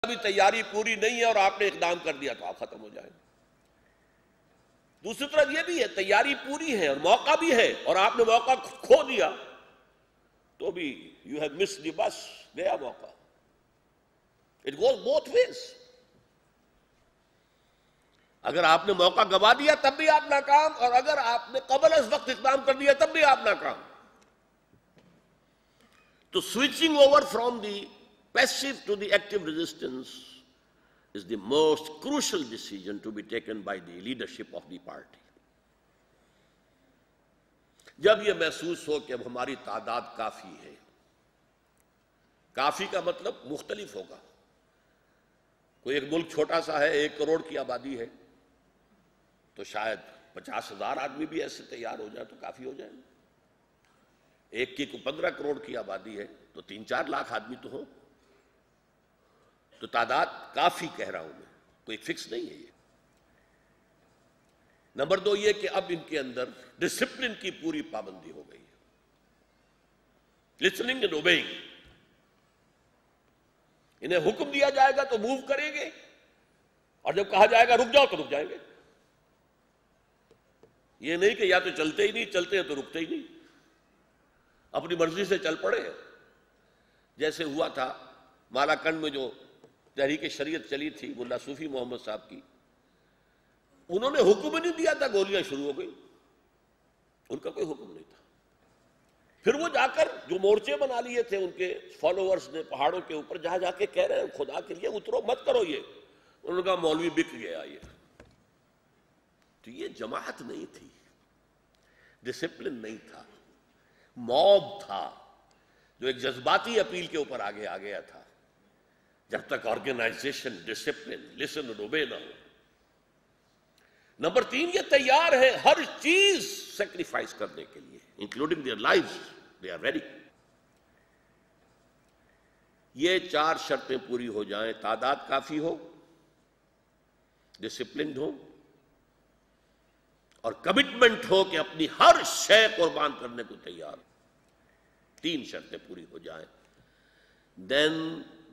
ابھی تیاری پوری نہیں ہے اور آپ نے اقدام کر دیا تو آپ ختم ہو جائیں گے۔ دوسری طرف یہ بھی ہے تیاری پوری ہے اور موقع بھی ہے اور آپ نے موقع کھو دیا تو بھی you have miss the bus, گیا موقع۔ It goes both ways. اگر آپ نے موقع گوا دیا تب بھی آپ ناکام، اور اگر آپ نے قبل از وقت اقدام کر دیا تب بھی آپ ناکام۔ تو switching over from the passive to the active resistance is the most crucial decision to be taken by the leadership of the party۔ جب یہ محسوس ہو کہ اب ہماری تعداد کافی ہے، کافی کا مطلب مختلف ہوگا، کوئی ایک ملک چھوٹا سا ہے، 1 کروڑ کی آبادی ہے، تو شاید 50,000 آدمی بھی ایسے تیار ہو جائے تو کافی ہو جائے گا۔ ایک کی 15 کروڑ کی آبادی ہے تو 3-4 لاکھ آدمی تو ہوں، تو تعداد کافی کہہ رہا ہوں میں، کوئی فکس نہیں ہے یہ۔ نمبر 2 یہ کہ اب ان کے اندر ڈسپلن کی پوری پابندی ہو گئی ہے، لسننگ اینڈ اوبیئنگ۔ انہیں حکم دیا جائے گا تو موو کریں گے، اور جب کہا جائے گا رک جاؤ تو رک جائیں گے۔ یہ نہیں کہ یا تو چلتے ہی نہیں، چلتے ہیں تو رکتے ہی نہیں، اپنی مرضی سے چل پڑے۔ جیسے ہوا تھا مالاکنڈ میں جو تحریک شریعت چلی تھی ملا صوفی محمد صاحب کی، انہوں نے حکم نہیں دیا تھا، گولیاں شروع ہو گئی، ان کا کوئی حکم نہیں تھا۔ پھر وہ جا کر جو مورچے بنا لیے تھے ان کے فالوورز نے پہاڑوں کے اوپر، جہاں جا کے کہہ رہے ہیں خدا کے لیے اترو، مت کرو یہ، انہوں نے کہا مولوی بک گیا یہ۔ تو یہ جماعت نہیں تھی، ڈسپلن نہیں تھا، موب تھا جو ایک جذباتی اپیل کے اوپر آگے آ گیا تھا۔ جب تک organisation, discipline, listen and obey نہ ہو۔ نمبر 3 یہ تیار ہے ہر چیز سیکریفائس کرنے کے لیے، including their lives, they are ready. یہ 4 شرطیں پوری ہو جائیں، تعداد کافی ہو، ڈسپلنڈ ہو، اور کمٹمنٹ ہو کہ اپنی ہر شے قربان کرنے کو تیار۔ 3 شرطیں پوری ہو جائیں، then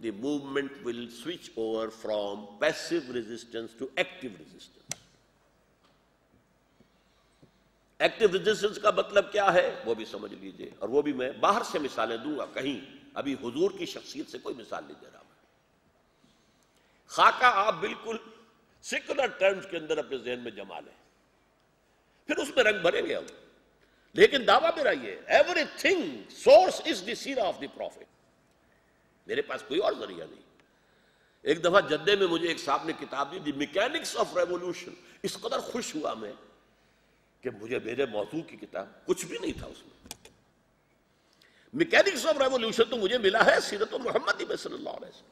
the movement will switch over from passive resistance to active resistance۔ Active resistance کا مطلب کیا ہے وہ بھی سمجھ لیجئے، اور وہ بھی میں باہر سے مثالیں دوں گا، کہیں ابھی حضور کی شخصیت سے کوئی مثال نہیں دے رہا میں۔ خاکہ آپ بالکل سیکولر ٹرمز کے اندر اپنے ذہن میں جما لیں، پھر اس میں رنگ بھریں گے ہم، لیکن دعویٰ میرا یہ everything source is the seerah of the prophet. میرے پاس کوئی اور ذریعہ نہیں۔ ایک دفعہ جدے میں مجھے ایک صاحب نے کتاب دی، دی میکینکس آف ریولوشن، اس قدر خوش ہوا میں کہ مجھے میرے موضوع کی کتاب کچھ بھی نہیں تھا اس میں۔ میکینکس آف ریولوشن تو مجھے ملا ہے سیرت محمدی میں صلی اللہ علیہ وسلم۔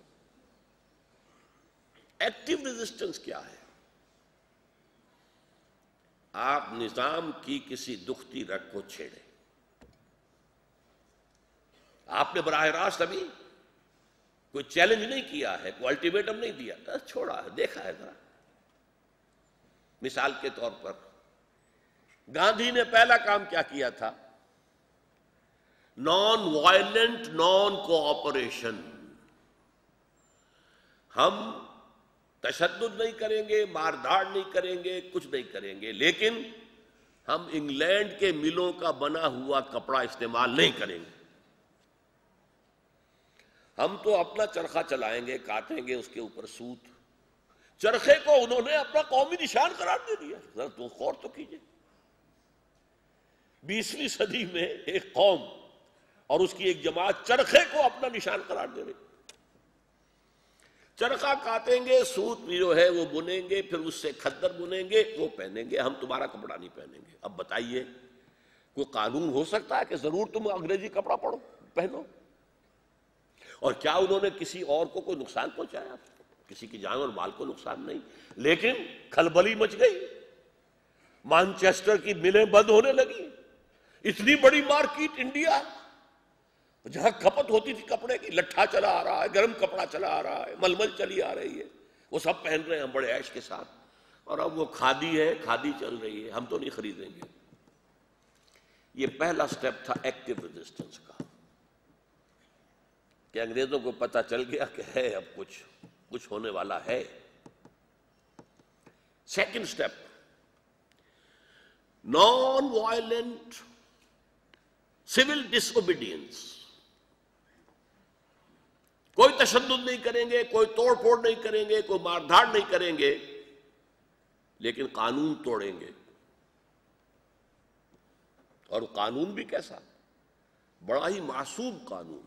ایکٹیو ریزسٹنس کیا ہے؟ آپ نظام کی کسی دکھتی رگ کو چھیڑیں۔ آپ نے براہ راست ابھی کوئی چیلنج نہیں کیا ہے، کوئی الٹیمیٹم نہیں دیا، چھوڑا ہے، دیکھا ہے ذرا۔ مثال کے طور پر گاندھی نے پہلا کام کیا کیا تھا؟ Non violent naan cooperation. ہم تشدد نہیں کریں گے، مار دھاڑ نہیں کریں گے، کچھ نہیں کریں گے، لیکن ہم انگلینڈ کے ملوں کا بنا ہوا کپڑا استعمال نہیں کریں گے۔ ہم تو اپنا چرخہ چلائیں گے، کاٹیں گے اس کے اوپر سوت۔ چرخے کو انہوں نے اپنا قومی نشان قرار دے دیا۔ ذرا تو غور تو کیجئے، 20ویں صدی میں ایک قوم اور اس کی ایک جماعت چرخے کو اپنا نشان قرار دے رہی۔ چرخہ کاٹیں گے، سوت جو ہے وہ بنیں گے، پھر اس سے کھدر بنیں گے، وہ پہنیں گے، ہم تمہارا کپڑا نہیں پہنیں گے۔ اب بتائیے کوئی قانون ہو سکتا ہے کہ ضرور تم انگریزی کپڑا پہنو؟ اور کیا انہوں نے کسی اور کو کوئی نقصان پہنچایا؟ کسی کی جان اور مال کو نقصان نہیں، لیکن کھلبلی مچ گئی، مانچسٹر کی ملیں بند ہونے لگی، اتنی بڑی مارکیٹ انڈیا جہاں کھپت ہوتی تھی کپڑے کی، لٹھا چلا آ رہا ہے، گرم کپڑا چلا آ رہا ہے، ململ چلی آ رہی ہے، وہ سب پہن رہے ہیں بڑے عیش کے ساتھ، اور اب وہ کھادی ہے، کھادی چل رہی ہے، ہم تو نہیں خریدیں گے۔ یہ پہلا سٹیپ تھا ایکٹیو ریزسٹنس کا، کہ انگریزوں کو پتہ چل گیا کہ ہے اب کچھ، کچھ ہونے والا ہے. Second step, non violent civil disobedience. کوئی تشدد نہیں کریں گے، کوئی توڑ پھوڑ نہیں کریں گے، کوئی مار دھاڑ نہیں کریں گے، لیکن قانون توڑیں گے. اور قانون بھی کیسا؟ بڑا ہی معصوم قانون.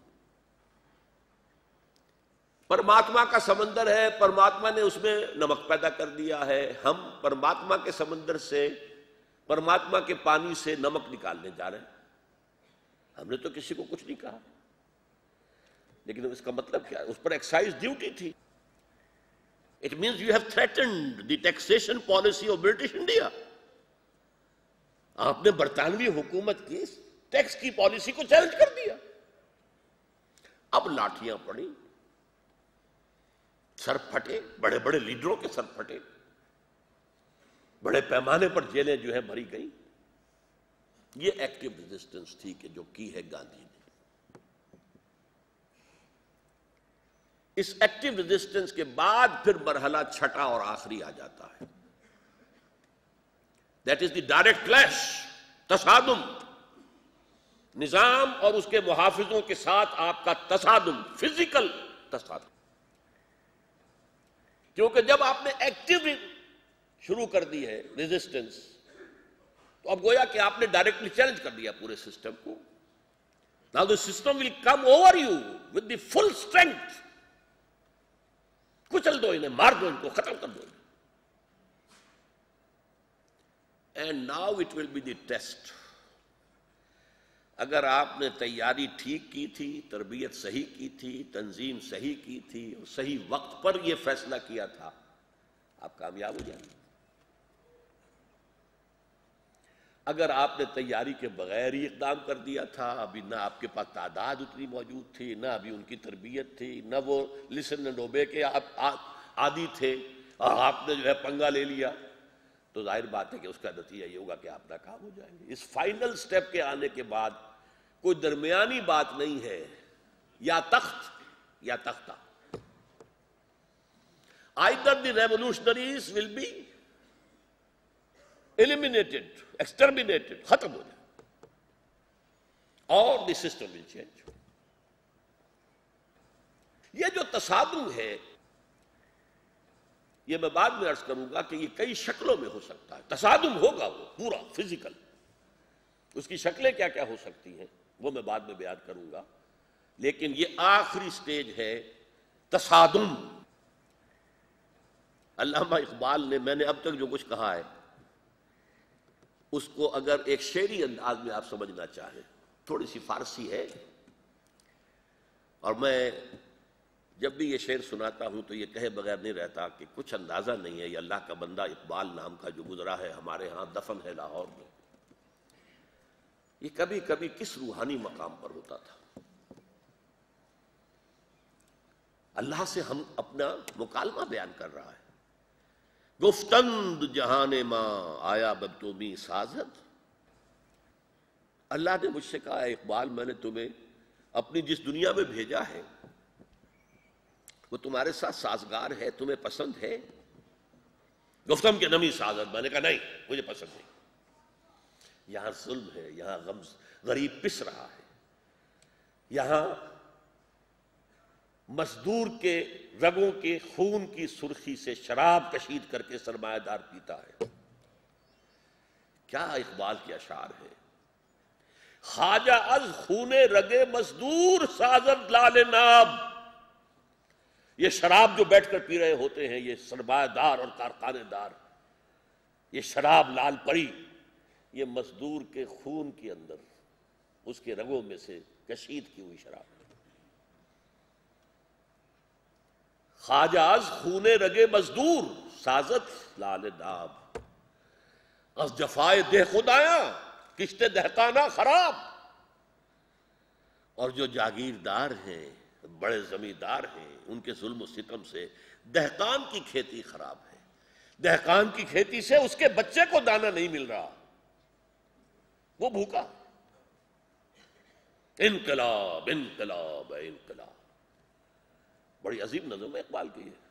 پرماتما کا سمندر ہے، پرماتما نے اس میں نمک پیدا کر دیا ہے. ہم پرماتما کے سمندر سے، پرماتما کے پانی سے نمک نکالنے جا رہے ہیں. ہم نے تو کسی کو کچھ نہیں کہا، لیکن اس کا مطلب کیا ہے؟ اس پر ایکسائز ڈیوٹی تھی. It means you have threatened the taxation policy of British India. آپ نے برطانوی حکومت کی ٹیکس کی پالیسی کو چیلنج کر دیا. اب لاٹھیاں پڑی، سر پھٹے، بڑے بڑے لیڈروں کے سر پھٹے، بڑے پیمانے پر جیلیں جو ہے بھری گئی. یہ ایکٹیو ریزسٹنس تھی کہ جو کی ہے گاندھی نے. اس ایکٹیو ریزسٹنس کے بعد پھر مرحلہ چھٹا اور آخری آ جاتا ہے. That is the direct clash, تصادم. نظام اور اس کے محافظوں کے ساتھ آپ کا تصادم، فزیکل تصادم. کیونکہ جب آپ نے ایکٹیو شروع کر دی ہے ریزسٹنس، تو اب گویا کہ آپ نے ڈائریکٹلی چیلنج کر دیا پورے سسٹم کو. Now the system will come over you with the full strength. کچل دو انہیں، مار دو ان کو، ختم کر دو. And now it will be the test. اگر آپ نے تیاری ٹھیک کی تھی، تربیت صحیح کی تھی، تنظیم صحیح کی تھی، اور صحیح وقت پر یہ فیصلہ کیا تھا، آپ کامیاب ہو جائیں گے. اگر آپ نے تیاری کے بغیر ہی اقدام کر دیا تھا، ابھی نہ آپ کے پاس تعداد اتنی موجود تھی، نہ ابھی ان کی تربیت تھی، نہ وہ لسن اینڈ اوبے کے آپ عادی تھے، اور آپ نے جو ہے پنگا لے لیا، تو ظاہر بات ہے کہ اس کا نتیجہ یہ ہوگا کہ آپ ناکام ہو جائیں گے. اس فائنل سٹیپ کے آنے کے بعد کوئی درمیانی بات نہیں ہے، یا تخت یا تختہ. Either the revolutionaries will be eliminated, exterminated, ختم ہو جائے, or the system will change. یہ جو تصادم ہے، یہ میں بعد میں عرض کروں گا کہ یہ کئی شکلوں میں ہو سکتا ہے. تصادم ہوگا وہ پورا فزیکل، اس کی شکلیں کیا کیا ہو سکتی ہیں وہ میں بعد میں بیان کروں گا. لیکن یہ آخری سٹیج ہے تصادم. علامہ اقبال نے، میں نے اب تک جو کچھ کہا ہے اس کو اگر ایک شعری انداز میں آپ سمجھنا چاہیں، تھوڑی سی فارسی ہے، اور میں جب بھی یہ شعر سناتا ہوں تو یہ کہے بغیر نہیں رہتا کہ کچھ اندازہ نہیں ہے یہ اللہ کا بندہ اقبال نام کا جو گزرا ہے ہمارے ہاں دفن ہے لاہور میں، یہ کبھی کبھی کس روحانی مقام پر ہوتا تھا. اللہ سے ہم اپنا مکالمہ بیان کر رہا ہے. گفتند جہان ماں آیا بب تمی سازد. اللہ نے مجھ سے کہا ہے اقبال میں نے تمہیں اپنی جس دنیا میں بھیجا ہے وہ تمہارے ساتھ سازگار ہے، تمہیں پسند ہے؟ گفتم کہ نمی سازد، میں نے کہا نہیں مجھے پسند نہیں. یہاں ظلم ہے، یہاں غریب پس رہا ہے، یہاں مزدور کے رگوں کے خون کی سرخی سے شراب کشید کر کے سرمایہ دار پیتا ہے. کیا اقبال کے اشعار ہے. خواجہ از خون رگے مزدور سازد لال ناب. یہ شراب جو بیٹھ کر پی رہے ہوتے ہیں یہ سرمایہ دار اور کارخانے دار، یہ شراب لال پری، یہ مزدور کے خون کے اندر اس کے رگوں میں سے کشید کی ہوئی شراب. خواجہ از خون رگے مزدور سازد لال ناب. از جفائے دہ خدایاں کشت دہقانہ خراب. اور جو جاگیردار ہیں، بڑے زمیندار ہیں، ان کے ظلم و ستم سے دہقان کی کھیتی خراب ہے. دہقان کی کھیتی سے اس کے بچے کو دانہ نہیں مل رہا، وہ بھوکا. انقلاب انقلاب انقلاب. بڑی عظیم نظم ہے اقبال کی ہے.